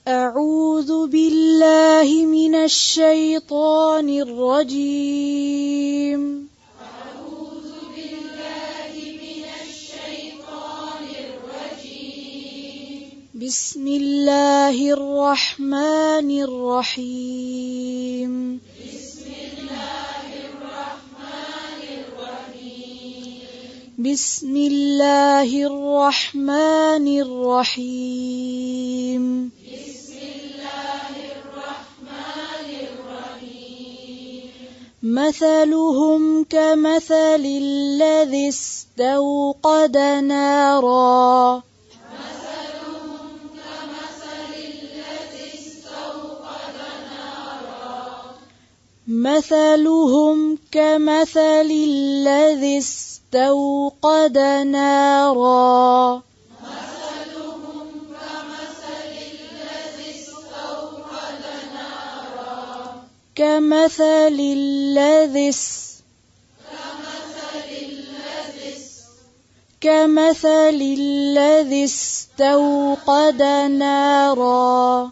أعوذ بالله من الشيطان الرجيم. أعوذ بالله من الشيطان الرجيم. بسم الله الرحمن الرحيم. بسم الله الرحمن الرحيم. بسم الله الرحمن الرحيم. بسم الله الرحمن الرحيم. مثلهم كمثل الذي استوقد نارا. مثلهم كمثل الذي استوقد نارا. مثلهم كمثل الذي استوقد نارا. مثلهم كمثل الذي استوقد نارا. كمثل الذي كمثل الذي استوقد نارا.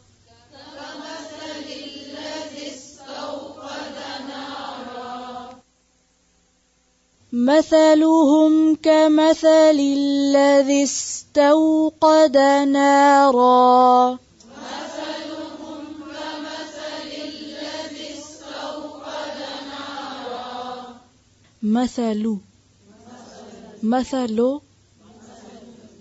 كمثل الذي استوقد نارا. مثلهم كمثل الذي استوقد نارا. مثلهم كمثل الذي استوقد نارا. مثلو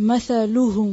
مثلهم,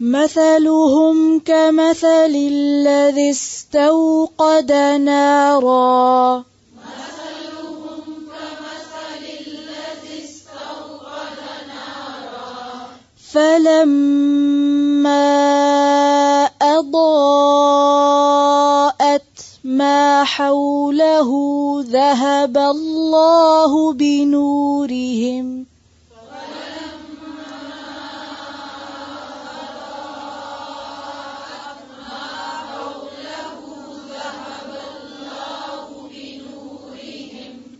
مثلهم كمثل الذي استوقد نارا. مثلهم كمثل الذي استوقد نارا. فلما أضاءت ما حوله ذهب الله بنورهم.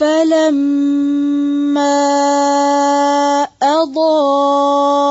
فلما أضاءت,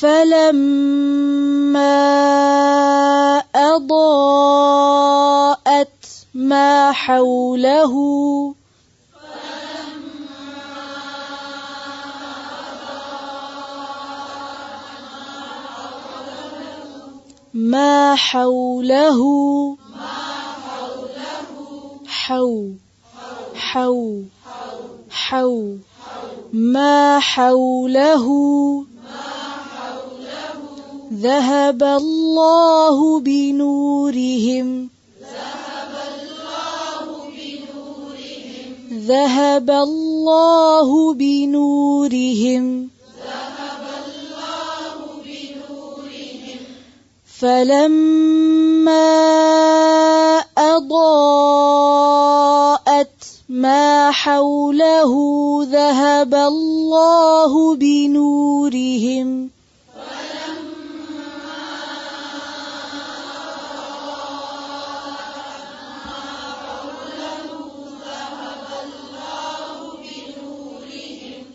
فلما أضاءت ما حوله ما حوله حو حو حو ما حوله ذهب الله بنورهم. ذهب الله بنورهم. فلما أضاءت ما حوله ذهب الله بنورهم.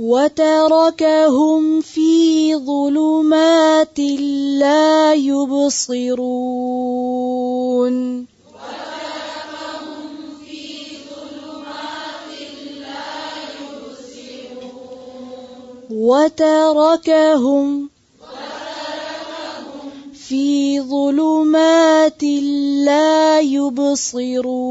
وتركهم في ظلمات لا يبصرون وتركهم في ظلمات لا يبصرون